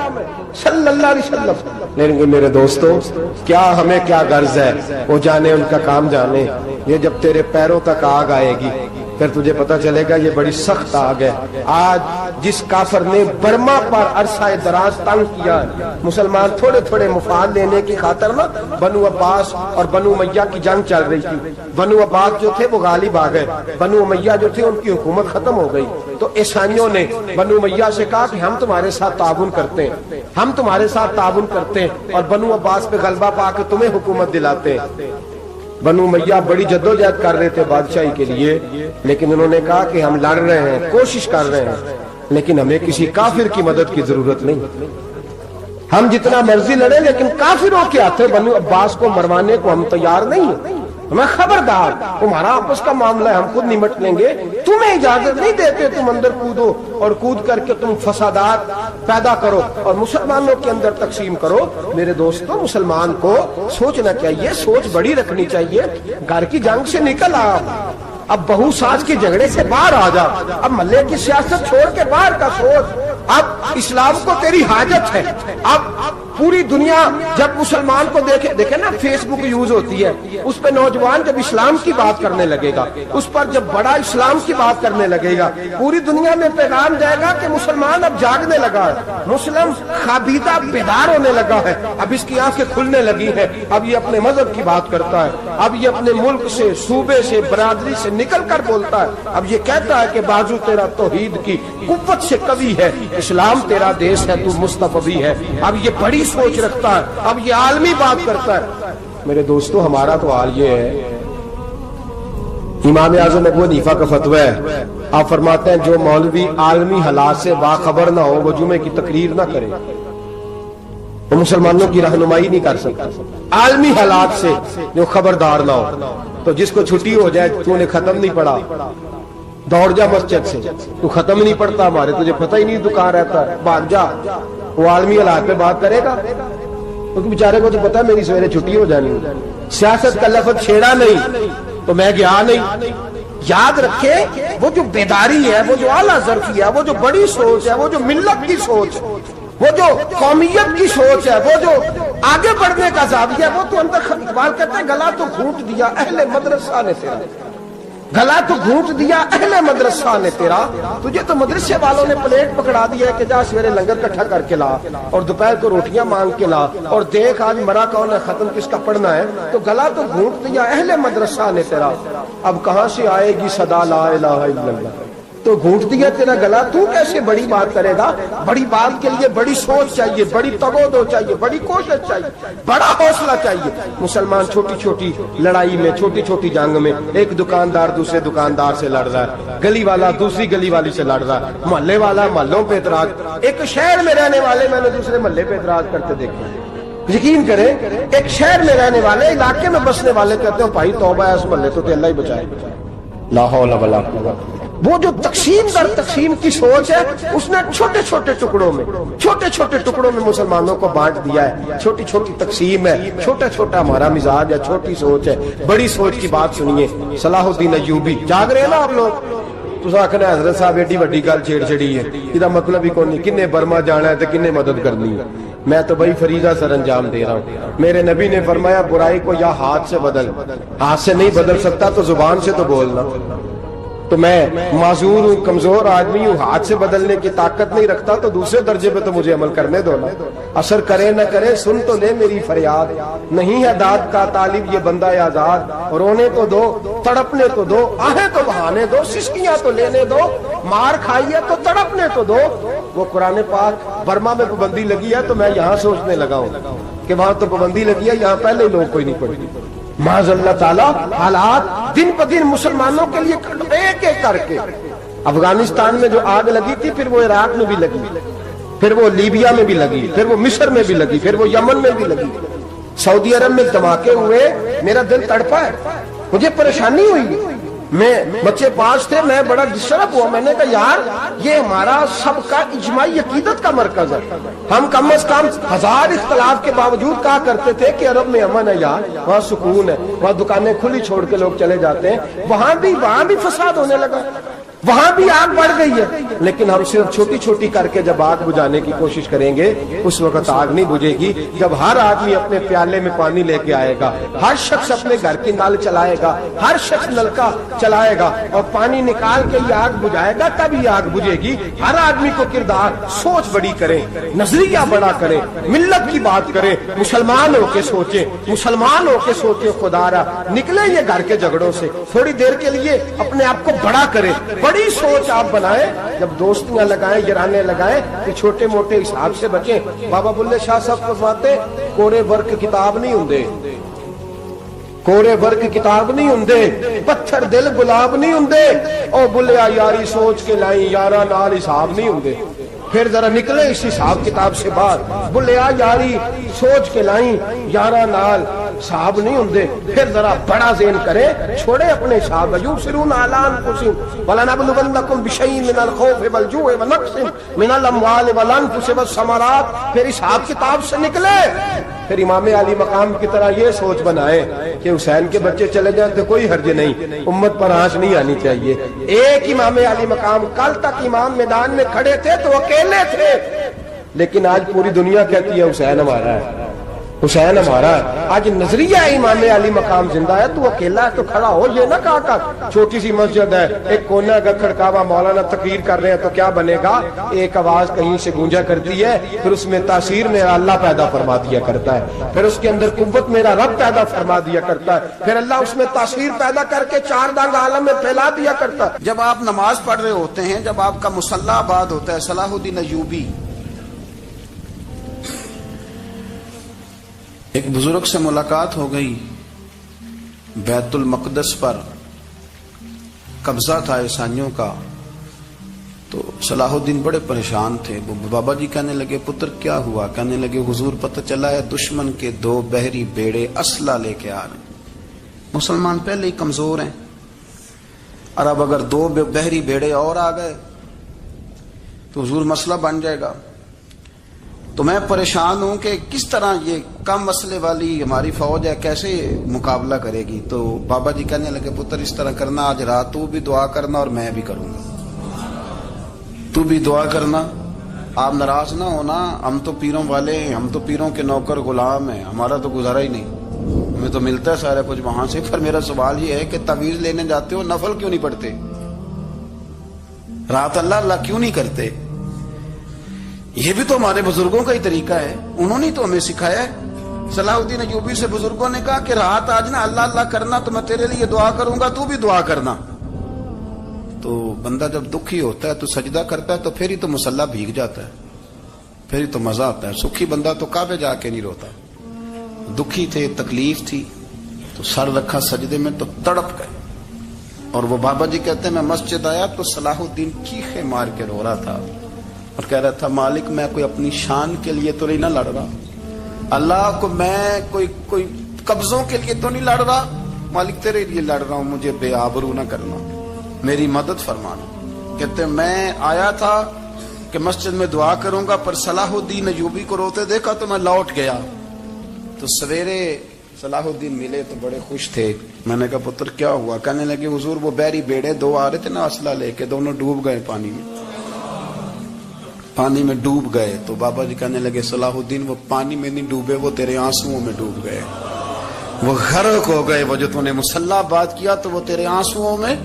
صلی اللہ علیہ وسلم. لیکن میرے دوستو کیا ہمیں کیا غرض ہے, وہ جانے ان کا کام جانے. یہ جب تیرے پیروں تک آگ آئے گی پھر تجھے پتا چلے گا یہ بڑی سخت آگ ہے. آج جس کافر نے برما پر عرصہ دراز تنگ کیا ہے, مسلمان تھوڑے تھوڑے مفاد لینے کی خاطر نا, بنو عباس اور بنو امیہ کی جنگ چل رہی تھی. بنو عباس جو تھے وہ غالب آ گئے, بنو امیہ جو تھے ان کی حکومت ختم ہو گئی. تو عیسائیوں نے بنو امیہ سے کہا کہ ہم تمہارے ساتھ تعاون کرتے ہیں, ہم تمہارے ساتھ تعاون کرتے ہیں اور بنو عباس پہ غلبہ پا کے تمہیں حکومت دلاتے ہیں. بنو امیہ بڑی جدوجہد کر رہے تھے بادشاہی کے لیے, لیکن انہوں نے کہا کہ ہم لڑ رہے ہیں, کوشش کر رہے ہیں, لیکن ہمیں کسی کافر کی مدد کی ضرورت نہیں. ہم جتنا مرضی لڑیں لیکن کافروں کے ہاتھوں بنو عباس کو مروانے کو ہم تیار نہیں ہیں. ہمیں خبردار، تمہارا آپس کا معاملہ ہے، ہم خود نمٹ لیں گے. تمہیں اجازت نہیں دیتے تم اندر کودو اور کود کر کے تم فسادات پیدا کرو اور مسلمانوں کے اندر تقسیم کرو. میرے دوستو، مسلمان کو سوچنا چاہیے، سوچ بڑی رکھنی چاہیے. گھر کی جنگ سے نکل آ، اب بہو ساس کے جھگڑے سے باہر آ جا. اب محلے کی سیاست چھوڑ کے باہر کا سوچ. اب اسلام کو تیری حاجت ہے. اب پوری دنیا جب مسلمان کو دیکھے نا، فیس بک یوز ہوتی ہے، اس پہ نوجوان جب اسلام کی بات کرنے لگے گا، اس پر جب بڑا اسلام کی بات کرنے لگے گا، پوری دنیا میں پیغام جائے گا کہ مسلمان اب جاگنے لگا ہے، مسلم خابیدہ بیدار ہونے لگا ہے. اب اس کی آنکھیں کھلنے لگی ہیں. اب یہ اپنے مذہب کی بات کرتا ہے. اب یہ اپنے ملک سے، صوبے سے، برادری سے نکل کر بولتا ہے. اب یہ کہتا ہے کہ بازو تیرا توحید کی قوت سے قوی ہے، اسلام تیرا دیش ہے، تو مصطفی ہے. اب یہ بڑی سوچ رکھتا ہے. اب یہ عالمی بات کرتا ہے. میرے دوستو، ہمارا تو حال یہ ہے. امام اعظم ابو حنیفہ کا فتویٰ ہے، آپ فرماتے ہیں جو مولوی عالمی حالات سے باخبر نہ ہو وہ جمعے کی تقریر نہ کرے، وہ مسلمانوں کی رہنمائی نہیں کر سکتا. عالمی حالات سے جو خبردار نہ ہو. تو جس کو چھٹی ہو جائے، تو نے ختم نہیں پڑھا، دوڑ جا مسجد سے. تو ختم نہیں پڑھتا ہمارے، تجھے پتہ ہی نہیں دکان رہتا ہے، بھاگ جا. وہ عالمی حالات پہ بات کرے گا، کیونکہ بیچارے کو تو پتہ ہے میری سویرے چھٹی ہو جانی. سیاست کا لفظ چھیڑا نہیں تو میں گیا نہیں. یاد رکھے، وہ جو بیداری ہے، وہ جو اعلیٰ ظرفی ہے، وہ جو بڑی سوچ ہے، وہ جو ملت کی سوچ، وہ جو قومیت کی سوچ ہے، وہ جو آگے بڑھنے کا زاویہ ہے، وہ تو اندر. اقبال کہتے ہیں گلا تو گھونٹ دیا اہل مدرسہ نے تیرا، گلا تو گھونٹ دیا اہل مدرسہ نے تیرا. تجھے تو مدرسے والوں نے پلیٹ پکڑا دیا ہے کہ جا سویرے لنگر کٹھا کر کے لا اور دوپہر کو روٹیاں مانگ کے لا اور دیکھ آج مرا کون ہے، ختم کس کا پڑھنا ہے. تو گلا تو گھونٹ دیا اہل مدرسہ نے تیرا. اب کہاں سے آئے گی صدا لا الہ الا اللہ. تو گھونٹ دیا تیرا گلا، تو کیسے بڑی بات کرے گا؟ بڑی بات کے لیے بڑی سوچ چاہیے، بڑی تگودو چاہیے، بڑی کوشش چاہیے، بڑا حوصلہ چاہیے. مسلمان چھوٹی چھوٹی لڑائی میں، چھوٹی چھوٹی جنگ میں، ایک دکاندار دوسرے دکاندار سے لڑ رہا ہے، گلی والا دوسری گلی والی سے لڑ رہا ہے، محلے والا محلوں پہ اعتراض. ایک شہر میں رہنے والے میں نے دوسرے محلے پہ اعتراض کرتے دیکھے. یقین کریں، ایک شہر میں رہنے والے، علاقے میں بسنے والے کہتے ہیں بھائی توبہ ہے، اس محلے تو اللہ ہی بچائے. لا حول ولا قوت. وہ جو تقسیم در تقسیم کی سوچ ہے، اس نے چھوٹے چھوٹے ٹکڑوں میں مسلمانوں کو بانٹ دیا ہے. چھوٹی چھوٹی تقسیم ہے، چھوٹا چھوٹا ہمارا مزاج ہے، چھوٹی سوچ ہے. بڑی سوچ کی بات سنیے. صلاح الدین ایوبی، جاگ رہے ہیں نا آپ لوگ؟ تو آخنا حضرت صاحب ایڈی وڈی گل چھیڑ چھڑی ہے، یہ مطلب ہی کون نہیں. کنے برما جانا ہے تو کنے مدد کرنی ہے. میں تو بھائی فریضہ سر انجام دے رہا ہوں. میرے نبی نے فرمایا برائی کو یا ہاتھ سے بدل، ہاتھ سے نہیں بدل سکتا تو زبان سے تو بولنا. تو میں معذور ہوں، کمزور آدمی ہوں، ہاتھ سے بدلنے کی طاقت نہیں رکھتا، تو دوسرے درجے پہ تو مجھے عمل کرنے دو نا. اثر کرے نہ کرے سن تو لے میری فریاد، نہیں ہے داد کا طالب یہ بندہ آزاد. رونے تو دو، تڑپنے تو دو، آہیں تو بہانے دو، سسکیاں تو لینے دو، مار کھائیے تو تڑپنے تو دو. وہ قرآن پاک برما میں پابندی لگی ہے تو میں یہاں سوچنے لگا ہوں کہ وہاں تو پابندی لگی ہے، یہاں پہلے ہی لوگ کوئی نہیں پڑھتی. معاذ اللہ تعالیٰ حالات دن پہ دن مسلمانوں کے لیے ایک ایک کر کے. افغانستان میں جو آگ لگی تھی، پھر وہ عراق میں بھی لگی، پھر وہ لیبیا میں بھی لگی، پھر وہ مصر میں بھی لگی، پھر وہ یمن میں بھی لگی. سعودی عرب میں دھماکے ہوئے، میرا دل تڑپا ہے، مجھے پریشانی ہوئی. میں بچے 5 تھے، میں بڑا ڈسٹرب ہوا. میں نے کہا یار یہ ہمارا سب کا اجماعی عقیدت کا مرکز ہے. ہم کم از کم 1000 اختلاف کے باوجود کہا کرتے تھے کہ عرب میں امن ہے یار، وہاں سکون ہے، وہاں دکانیں کھلی چھوڑ کے لوگ چلے جاتے ہیں. وہاں بھی فساد ہونے لگا، وہاں بھی آگ بڑھ گئی ہے. لیکن ہم صرف چھوٹی چھوٹی کر کے جب آگ بجھانے کی کوشش کریں گے، اس وقت آگ نہیں بجھے گی. جب ہر آدمی اپنے پیالے میں پانی لے کے آئے گا، ہر شخص اپنے گھر کی نل چلائے گا، ہر شخص نلکا چلائے گا اور پانی نکال کے یہ آگ بجھائے گا، تب یہ آگ بجھے گی. ہر آدمی کو کردار، سوچ بڑی کرے، نظریہ بڑا کرے، ملت کی بات کرے، مسلمان ہو کے سوچے، مسلمان ہو کے سوچے. خدا را نکلے یہ گھر کے جھگڑوں سے، تھوڑی دیر کے لیے اپنے آپ کو بڑا کرے. بڑی سوچ آپ بنائیں. جب دوستیاں لگائیں، یارانے لگائیں، کہ چھوٹے موٹے حساب سے بچیں. بابا بلے شاہ صاحب فرماتے کورے ورک کتاب نہیں ہوندے، ਕੋਰੇ ਵਰਗ ਕਿਤਾਬ ਨਹੀਂ ਹੁੰਦੇ, ਪੱਥਰ ਦਿਲ ਗੁਲਾਬ ਨਹੀਂ ਹੁੰਦੇ। ਉਹ ਬੁੱਲਿਆ ਯਾਰੀ ਸੋਚ ਕੇ ਲਾਈ, ਯਾਰਾਂ ਨਾਲ ਹਿਸਾਬ ਨਹੀਂ ਹੁੰਦੇ। پھر ذرا نکلے اس حساب کتاب سے باہر، بلیا یاری سوچ کے لائیں، یارہ نال صاحب نہیں ہوندے۔ پھر ذرا بڑا ذہن کرے، چھوڑے اپنے صاحب یبصرون علی انفسہم وَلَنَبْلُوَنَّکُمْ بِشَیْءٍ مِنَ الْخَوْفِ وَالْجُوعِ وَنَقْصٍ مِنَ الْأَمْوَالِ وَالْأَنفُسِ وَالثَّمَرَاتِ۔ پھر حساب کتاب سے نکلے، پھر امام علی مقام کی طرح یہ سوچ بنائے کہ حسین کے بچے چلے جائیں تو کوئی حرج نہیں، امت پر آنچ نہیں آنی چاہیے۔ ایک امام علی مقام، کل تک امام میدان میں کھڑے تھے تو اکیلے تھے، لیکن آج پوری دنیا کہتی ہے حسین ہمارا ہے، حسین ہمارا ہے۔ آج نظریہ امام علی مقام زندہ ہے، تو اکیلا ہے تو کھڑا ہو، یہ نہ کہا کر چھوٹی سی مسجد ہے، ایک کونا کا کھڑکاوا، مولانا تقریر کر رہے ہیں تو کیا بنے گا؟ ایک آواز کہیں سے گونجا کرتی ہے، پھر اس میں تاثیر میرا اللہ پیدا فرما دیا کرتا ہے، پھر اس کے اندر قوت میرا رب پیدا فرما دیا کرتا ہے، پھر اللہ اس میں تاثیر پیدا کر کے چار دانگ عالم میں پھیلا دیا کرتا ہے۔ جب آپ نماز پڑھ رہے ہوتے ہیں، جب آپ کا مصلی آباد ہوتا ہے، صلاح الدین ایوبی ایک بزرگ سے ملاقات ہو گئی، بیت المقدس پر قبضہ تھا عیسائیوں کا، تو صلاح الدین بڑے پریشان تھے۔ وہ بابا جی کہنے لگے پتر کیا ہوا؟ کہنے لگے حضور پتہ چلا ہے دشمن کے 2 بحری بیڑے اسلحہ لے کے آ رہے ہیں، مسلمان پہلے ہی کمزور ہیں، اور اب اگر 2 بحری بیڑے اور آ گئے تو حضور مسئلہ بن جائے گا۔ تو میں پریشان ہوں کہ کس طرح یہ کم مسئلے والی ہماری فوج ہے کیسے مقابلہ کرے گی؟ تو بابا جی کہنے لگے پتر اس طرح کرنا، آج رات تو بھی دعا کرنا اور میں بھی کروں گا، تو بھی دعا کرنا، آپ ناراض نہ ہونا، ہم تو پیروں والے ہیں، ہم تو پیروں کے نوکر غلام ہیں، ہمارا تو گزارا ہی نہیں، ہمیں تو ملتا ہے سارا کچھ وہاں سے۔ پر میرا سوال یہ ہے کہ تعویذ لینے جاتے ہو، نفل کیوں نہیں پڑھتے؟ رات اللہ اللہ کیوں نہیں کرتے؟ یہ بھی تو ہمارے بزرگوں کا ہی طریقہ ہے، انہوں نے تو ہمیں سکھایا ہے۔ صلاح الدین ایوبی سے بزرگوں نے کہا کہ رات آج نا اللہ اللہ کرنا، تو میں تیرے لیے دعا کروں گا، تو بھی دعا کرنا۔ تو بندہ جب دکھی ہوتا ہے تو سجدہ کرتا ہے، تو پھر ہی تو مصلی بھیگ جاتا ہے، پھر ہی تو مزہ آتا ہے۔ سکھی بندہ تو کعبے جا کے نہیں روتا، دکھی تھے، تکلیف تھی، تو سر رکھا سجدے میں تو تڑپ گئے۔ اور وہ بابا جی کہتے ہیں میں مسجد آیا تو صلاح الدین چیخے مار کے رو رہا تھا اور کہہ رہا تھا مالک میں کوئی اپنی شان کے لیے تو نہیں نہ لڑ رہا، اللہ کو میں کوئی قبضوں کے لیے تو نہیں لڑ رہا، مالک تیرے لیے لڑ رہا ہوں، مجھے بے آبرو نہ کرنا، میری مدد فرمانا۔ کہتے ہیں میں آیا تھا کہ مسجد میں دعا کروں گا، پر صلاح الدین ایوبی کو روتے دیکھا تو میں لوٹ گیا۔ تو سویرے صلاح الدین ملے تو بڑے خوش تھے، میں نے کہا پتر کیا ہوا؟ کہنے لگے حضور وہ بحری بیڑے 2 آ رہے تھے نا اسلحہ لے کے، دونوں ڈوب گئے پانی میں ڈوب گئے۔ تو بابا جی کہنے لگے صلاح الدین وہ پانی میں نہیں ڈوبے، وہ تیرے آنسوؤں میں ڈوب گئے، وہ غرق ہو گئے، وہ جو تو نے مصلی بات کیا تو وہ تیرے آنسوؤں میں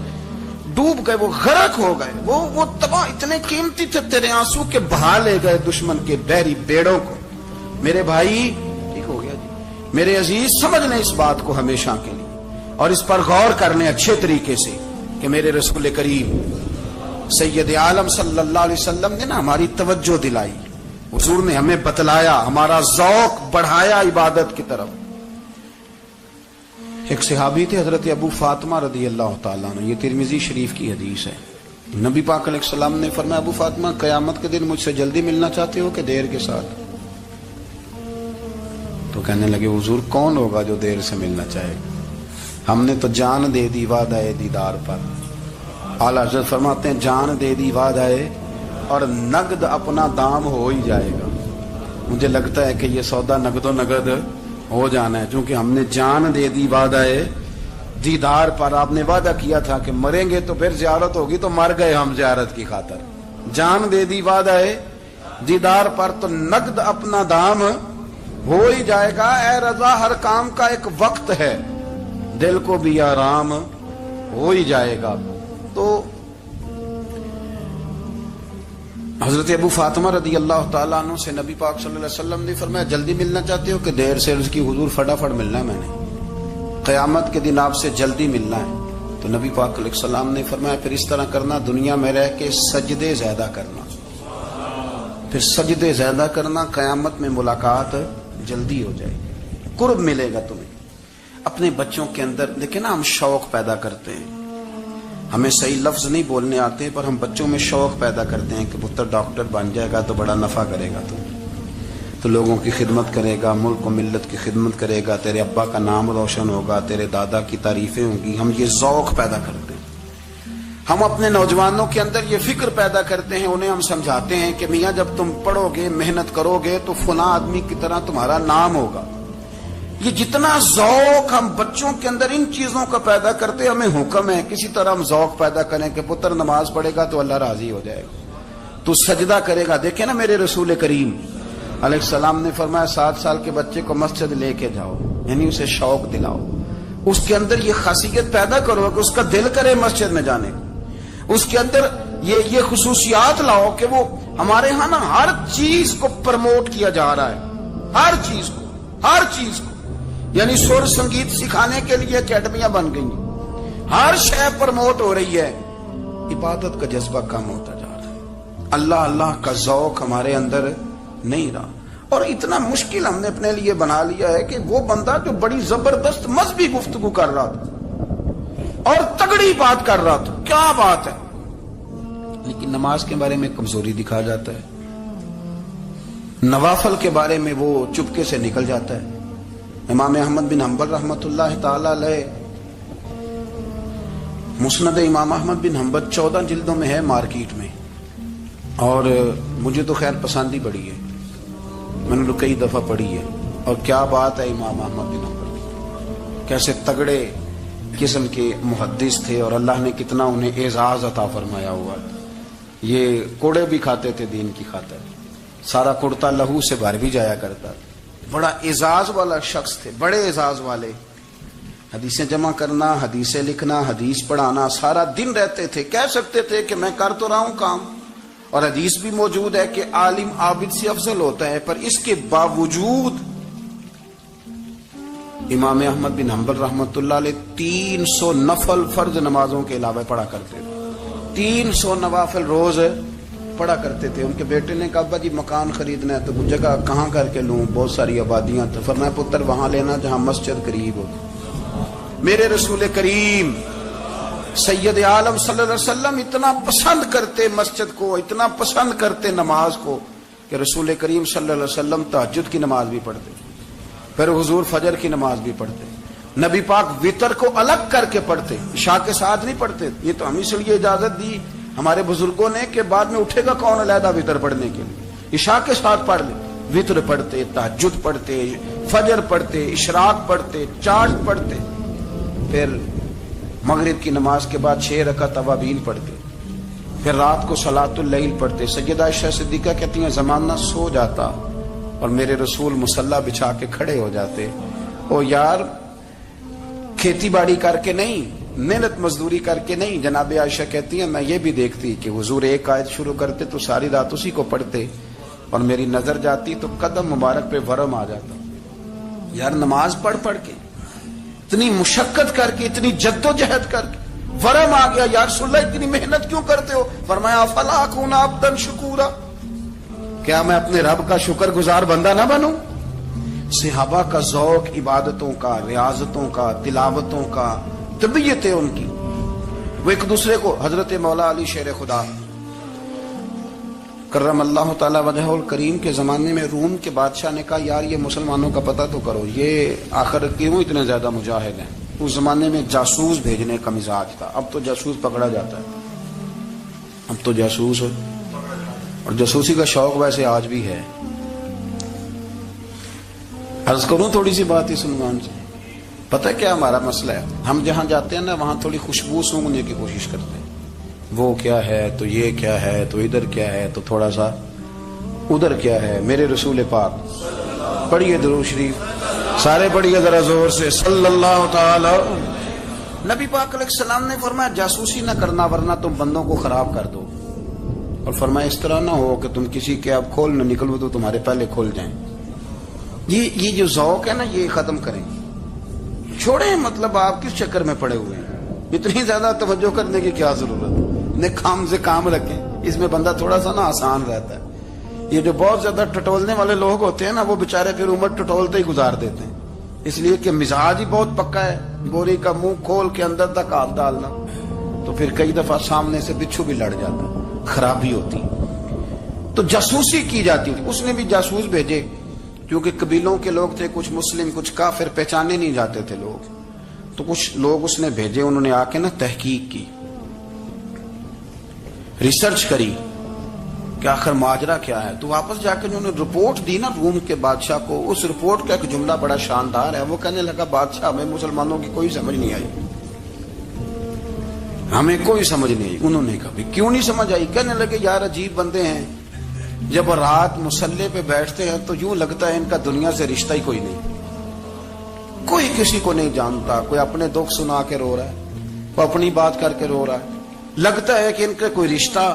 ڈوب گئے، وہ غرق ہو گئے، وہ تباہ اتنے قیمتی تھے تیرے آنسو کے بہا لے گئے دشمن کے بحری بیڑوں کو۔ میرے بھائی ٹھیک ہو گیا جی، میرے عزیز سمجھ لیں اس بات کو ہمیشہ کے لیے، اور اس پر غور کر لیں اچھے طریقے سے کہ میرے رسول کریم سید عالم صلی اللہ علیہ وسلم نے نا ہماری توجہ دلائی، حضور نے ہمیں بتلایا، ہمارا ذوق بڑھایا عبادت کی طرف۔ ایک صحابی تھے حضرت ابو فاطمہ رضی اللہ تعالیٰ عنہ، یہ ترمذی شریف کی حدیث ہے۔ نبی پاک علیہ السلام نے فرمایا ابو فاطمہ قیامت کے دن مجھ سے جلدی ملنا چاہتے ہو کہ دیر کے ساتھ؟ تو کہنے لگے حضور کون ہوگا جو دیر سے ملنا چاہے، ہم نے تو جان دے دی وعدہ دیدار پر۔ اعلیٰ حضرت فرماتے ہیں جان دے دی وعدہ اور نقد اپنا دام ہو ہی جائے گا۔ مجھے لگتا ہے کہ یہ سودا نقد و نقد ہو جانا ہے، چونکہ ہم نے جان دے دی وعدہ دیدار پر۔ آپ نے وعدہ کیا تھا کہ مریں گے تو پھر زیارت ہوگی، تو مر گئے ہم زیارت کی خاطر۔ جان دے دی وعدہ دیدار پر تو نقد اپنا دام ہو ہی جائے گا۔ اے رضا ہر کام کا ایک وقت ہے، دل کو بھی آرام ہو ہی جائے گا۔ تو حضرت ابو فاطمہ رضی اللہ تعالیٰ عنہ سے نبی پاک صلی اللہ علیہ وسلم نے فرمایا جلدی ملنا چاہتے ہو کہ دیر سے؟ عرض کی حضور فٹافٹ ملنا ہے، میں نے قیامت کے دن آپ سے جلدی ملنا ہے۔ تو نبی پاک علیہ السلام نے فرمایا پھر اس طرح کرنا، دنیا میں رہ کے سجدے زیادہ کرنا، پھر سجدے زیادہ کرنا، قیامت میں ملاقات جلدی ہو جائے گی، قرب ملے گا تمہیں۔ اپنے بچوں کے اندر دیکھیں نا، ہم شوق پیدا کرتے ہیں، ہمیں صحیح لفظ نہیں بولنے آتے پر ہم بچوں میں شوق پیدا کرتے ہیں کہ پتر ڈاکٹر بن جائے گا تو بڑا نفع کرے گا، تو لوگوں کی خدمت کرے گا، ملک و ملت کی خدمت کرے گا، تیرے ابا کا نام روشن ہوگا، تیرے دادا کی تعریفیں ہوں گی. ہم یہ ذوق پیدا کرتے ہیں. ہم اپنے نوجوانوں کے اندر یہ فکر پیدا کرتے ہیں، انہیں ہم سمجھاتے ہیں کہ میاں جب تم پڑھو گے، محنت کرو گے تو فلاں آدمی کی طرح تمہارا نام ہوگا. یہ جتنا ذوق ہم بچوں کے اندر ان چیزوں کا پیدا کرتے، ہمیں حکم ہے کسی طرح ہم ذوق پیدا کریں کہ پتر نماز پڑھے گا تو اللہ راضی ہو جائے گا، تو سجدہ کرے گا. دیکھیں نا میرے رسول کریم علیہ السلام نے فرمایا 7 سال کے بچے کو مسجد لے کے جاؤ، یعنی اسے شوق دلاؤ، اس کے اندر یہ خاصیت پیدا کرو کہ اس کا دل کرے مسجد میں جانے کو، اس کے اندر یہ خصوصیات لاؤ کہ وہ ہمارے ہاں نا ہر چیز کو پروموٹ کیا جا رہا ہے، ہر چیز کو یعنی سر سنگیت سکھانے کے لیے اکیڈمیاں بن گئی، ہر شے پروموٹ ہو رہی ہے. عبادت کا جذبہ کم ہوتا جا رہا ہے، اللہ کا ذوق ہمارے اندر نہیں رہا. اور اتنا مشکل ہم نے اپنے لیے بنا لیا ہے کہ وہ بندہ جو بڑی زبردست مذہبی گفتگو کر رہا تھا اور تگڑی بات کر رہا تھا، کیا بات ہے، لیکن نماز کے بارے میں کمزوری دکھا جاتا ہے، نوافل کے بارے میں وہ چپکے سے نکل جاتا ہے. امام احمد بن حنبل رحمۃ اللہ تعالی علیہ، مسند امام احمد بن حنبل 14 جلدوں میں ہے مارکیٹ میں، اور مجھے تو خیر پسند ہی پڑی ہے، میں نے تو کئی دفعہ پڑھی ہے. اور کیا بات ہے امام احمد بن حنبل، کیسے تگڑے قسم کے محدث تھے اور اللہ نے کتنا انہیں اعزاز عطا فرمایا ہوا. یہ کوڑے بھی کھاتے تھے دین کی خاطر، سارا کرتا لہو سے بھر بھی جایا کرتا تھا. بڑا اعزاز والا شخص تھے، بڑے اعزاز والے. حدیثیں جمع کرنا، حدیثیں لکھنا، حدیث پڑھانا، سارا دن رہتے تھے. کہہ سکتے تھے کہ میں کر تو رہا ہوں کام، اور حدیث بھی موجود ہے کہ عالم عابد سے افضل ہوتا ہے، پر اس کے باوجود امام احمد بن حنبل رحمۃ اللہ علیہ 300 نفل فرض نمازوں کے علاوہ پڑھا کرتے تھے. 300 نوافل روز پڑھا کرتے تھے. ان کے بیٹے نے کہا ابا جی مکان خریدنا ہے تو جگہ کہاں کر کے لوں، بہت ساری آبادیاں. تو فرمایا پتر وہاں لینا جہاں مسجد قریب ہو. میرے رسول کریم سید عالم صلی اللہ علیہ وسلم اتنا پسند کرتے مسجد کو، اتنا پسند کرتے نماز کو کہ رسول کریم صلی اللہ علیہ وسلم تہجد کی نماز بھی پڑھتے، پھر حضور فجر کی نماز بھی پڑھتے. نبی پاک وتر کو الگ کر کے پڑھتے، عشاء کے ساتھ نہیں پڑھتے. یہ تو ہم اس لیے اجازت دی ہمارے بزرگوں نے کہ بعد میں اٹھے گا کون علیحدہ وتر پڑھنے کے لیے، عشاء کے ساتھ پڑھ لے. وتر پڑھتے، تہجد پڑھتے، فجر پڑھتے، اشراق پڑھتے، چاند پڑھتے، پھر مغرب کی نماز کے بعد 6 رکعت اوابین پڑھتے، پھر رات کو صلاۃ اللیل پڑھتے. سیدہ عائشہ صدیقہ کہتی ہیں زمانہ سو جاتا اور میرے رسول مصلی بچھا کے کھڑے ہو جاتے. او یار کھیتی باڑی کر کے نہیں، محنت مزدوری کر کے نہیں. جناب عائشہ کہتی ہیں میں یہ بھی دیکھتی کہ حضور ایک آیت شروع کرتے تو ساری رات اسی کو پڑھتے، اور میری نظر جاتی تو قدم مبارک پہ ورم آ جاتا. یار نماز پڑھ کے اتنی مشقت کر کے، اتنی جد و جہد کر کے ورم آ گیا. یا رسول اللہ اتنی محنت کیوں کرتے ہو؟ فرمایا افلا اکون عبدا شکورا، کیا میں اپنے رب کا شکر گزار بندہ نہ بنوں؟ صحابہ کا ذوق عبادتوں کا، ریاضتوں کا، تلاوتوں کا، طبیعت ہے ان کی. وہ ایک دوسرے کو، حضرت مولا علی شیر خدا کرم اللہ تعالی وجہہ الکریم کے زمانے میں روم کے بادشاہ نے کہا یار یہ مسلمانوں کا پتہ تو کرو، یہ آخر کیوں اتنے زیادہ مجاہد ہیں. اس زمانے میں جاسوس بھیجنے کا مزاج تھا. اب تو جاسوس پکڑا جاتا ہے، اب تو جاسوس، اور جاسوسی کا شوق ویسے آج بھی ہے. عرض کروں تھوڑی سی بات اس عنوان سے. پتہ کیا ہمارا مسئلہ ہے؟ ہم جہاں جاتے ہیں نا وہاں تھوڑی خوشبو سونگنے کی کوشش کرتے ہیں. وہ کیا ہے تو یہ کیا ہے تو ادھر کیا ہے تو تھوڑا سا ادھر کیا ہے. میرے رسول پاک پڑھیے درود شریف، سارے پڑھیے ذرا زور سے صلی اللہ تعالی. نبی پاک علیہ السلام نے فرمایا جاسوسی نہ کرنا ورنہ تم بندوں کو خراب کر دو. اور فرمایا اس طرح نہ ہو کہ تم کسی کے اب کھول نہ نکلو تو تمہارے پہلے کھول جائیں. یہ جو ذوق ہے نا یہ ختم کریں، چھوڑیں. مطلب آپ کس چکر میں پڑے ہوئے ہیں؟ اتنی زیادہ توجہ کرنے کی کیا ضرورت ہے؟ کام سے کام رکھیں، اس میں بندہ تھوڑا سا نا آسان رہتا ہے. یہ جو بہت زیادہ ٹٹولنے والے لوگ ہوتے ہیں نا وہ بےچارے پھر عمر ٹٹولتے ہی گزار دیتے ہیں. اس لیے کہ مزاج ہی بہت پکا ہے، بوری کا منہ کھول کے اندر تک ہاتھ ڈالنا، تو پھر کئی دفعہ سامنے سے بچھو بھی لڑ جاتا، خرابی ہوتی۔ تو جاسوسی کی جاتی تھی، اس نے بھی جاسوس بھیجے، کیونکہ قبیلوں کے لوگ تھے، کچھ مسلم کچھ کافر، پہچانے نہیں جاتے تھے لوگ، تو کچھ لوگ اس نے بھیجے، انہوں نے آ کے نا تحقیق کی، ریسرچ کری کہ آخر ماجرا کیا ہے۔ تو واپس جا کے انہوں نے رپورٹ دی نا روم کے بادشاہ کو، اس رپورٹ کا ایک جملہ بڑا شاندار ہے، وہ کہنے لگا بادشاہ ہمیں مسلمانوں کی کوئی سمجھ نہیں آئی، ہمیں کوئی سمجھ نہیں آئی۔ انہوں نے کہا کیوں نہیں سمجھ آئی؟ کہنے لگے یار عجیب بندے ہیں، جب رات مسلح پہ بیٹھتے ہیں تو یوں لگتا ہے ان کا دنیا سے رشتہ ہی کوئی نہیں، کوئی کسی کو نہیں جانتا، کوئی اپنے دکھ سنا کے رو رہا ہے، کوئی اپنی بات کر کے رو رہا ہے، لگتا ہے کہ ان کا کوئی رشتہ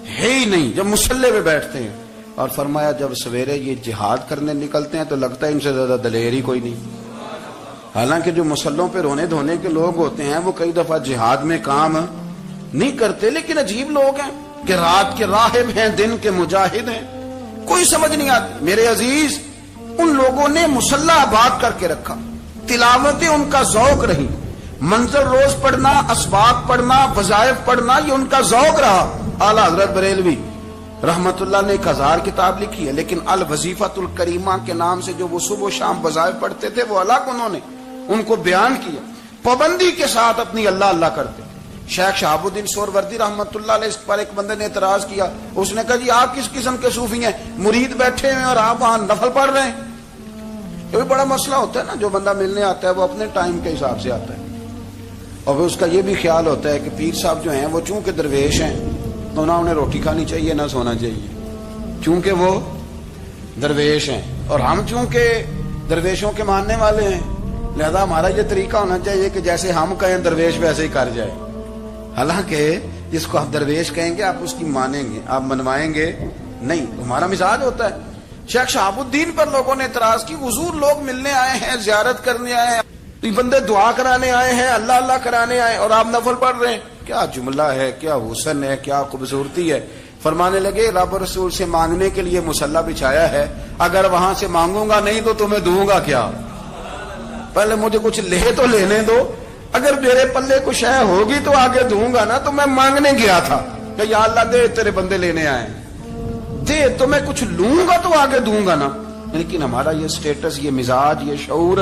ہے ہی نہیں جب مسلح پہ بیٹھتے ہیں۔ اور فرمایا جب سویرے یہ جہاد کرنے نکلتے ہیں تو لگتا ہے ان سے زیادہ دلیر ہی کوئی نہیں۔ حالانکہ جو مسلحوں پہ رونے دھونے کے لوگ ہوتے ہیں وہ کئی دفعہ جہاد میں کام نہیں کرتے، لیکن عجیب لوگ ہیں کہ رات کے راہب ہیں، دن کے مجاہد ہیں، کوئی سمجھ نہیں آتی۔ میرے عزیز، ان لوگوں نے مسلح آباد کر کے رکھا، تلاوتیں ان کا ذوق رہی، منظر روز پڑھنا، اسباق پڑھنا، وظائف پڑھنا، یہ ان کا ذوق رہا۔ اعلیٰ حضرت بریلوی رحمت اللہ نے 1000 کتاب لکھی ہے، لیکن الوظیفۃ الکریمہ کے نام سے جو وہ صبح و شام وظائف پڑھتے تھے وہ الگ انہوں نے ان کو بیان کیا، پابندی کے ساتھ اپنی اللہ اللہ کرتے۔ شیخ شہاب الدین سہروردی رحمت اللہ علیہ، اس پر ایک بندے نے اعتراض کیا، اس نے کہا جی آپ کس قسم کے صوفی ہیں، مرید بیٹھے ہیں اور آپ وہاں نفل پڑھ رہے ہیں؟ یہ بھی بڑا مسئلہ ہوتا ہے نا، جو بندہ ملنے آتا ہے وہ اپنے ٹائم کے حساب سے آتا ہے، اور پھر اس کا یہ بھی خیال ہوتا ہے کہ پیر صاحب جو ہیں وہ چونکہ درویش ہیں تو نہ انہیں روٹی کھانی چاہیے نہ سونا چاہیے، چونکہ وہ درویش ہیں، اور ہم چونکہ درویشوں کے ماننے والے ہیں، لہذا ہمارا یہ طریقہ ہونا چاہیے کہ جیسے ہم کہیں درویش ویسے ہی کر جائے۔ حالانکہ جس کو آپ درویش کہیں گے آپ اس کی مانیں گے، آپ منوائیں گے نہیں، ہمارا مزاج ہوتا ہے۔ شیخ شہاب الدین پر لوگوں نے اعتراض کی، حضور لوگ ملنے آئے ہیں، زیارت کرنے آئے ہیں، یہ بندے دعا کرانے آئے ہیں، اللہ اللہ کرانے آئے، اور آپ نفل پڑھ رہے ہیں، کیا جملہ ہے، کیا حسن ہے، کیا خوبصورتی ہے۔ فرمانے لگے رب رسول سے مانگنے کے لیے مصلی بچھایا ہے، اگر وہاں سے مانگوں گا نہیں تو تمہیں دوں گا کیا؟ پہلے مجھے کچھ لے تو لینے دو، اگر میرے پلے کچھ ہے ہوگی تو آگے دوں گا نا، تو میں مانگنے گیا تھا کہ یا اللہ دے، تیرے بندے لینے آئے دے، تو میں کچھ لوں گا تو آگے دوں گا نا۔ لیکن ہمارا یہ سٹیٹس، یہ مزاج، یہ شعور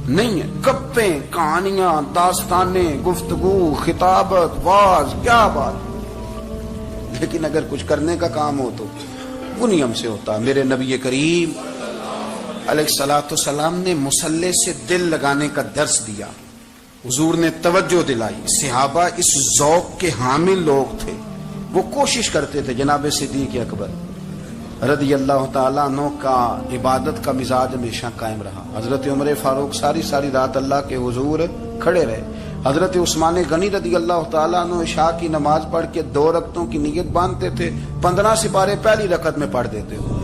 نہیں ہے۔ گپیں، کہانیاں، داستانیں، گفتگو، خطابت، واز، کیا بات، لیکن اگر کچھ کرنے کا کام ہو تو انہی ہم سے ہوتا۔ میرے نبی کریم علیہ الصلوۃ والسلام نے مصلی سے دل لگانے کا درس دیا، حضور نے توجہ دلائی، صحابہ اس ذوق کے حامل لوگ تھے، وہ کوشش کرتے تھے۔ جناب صدیق اکبر رضی اللہ تعالیٰ عنہ کا عبادت کا مزاج ہمیشہ قائم رہا۔ حضرت عمر فاروق ساری رات اللہ کے حضور کھڑے رہے۔ حضرت عثمان غنی رضی اللہ تعالیٰ عنہ عشاء کی نماز پڑھ کے 2 رکعتوں کی نیت باندھتے تھے، 15 سپارے پہلی رکعت میں پڑھ دیتے ہو۔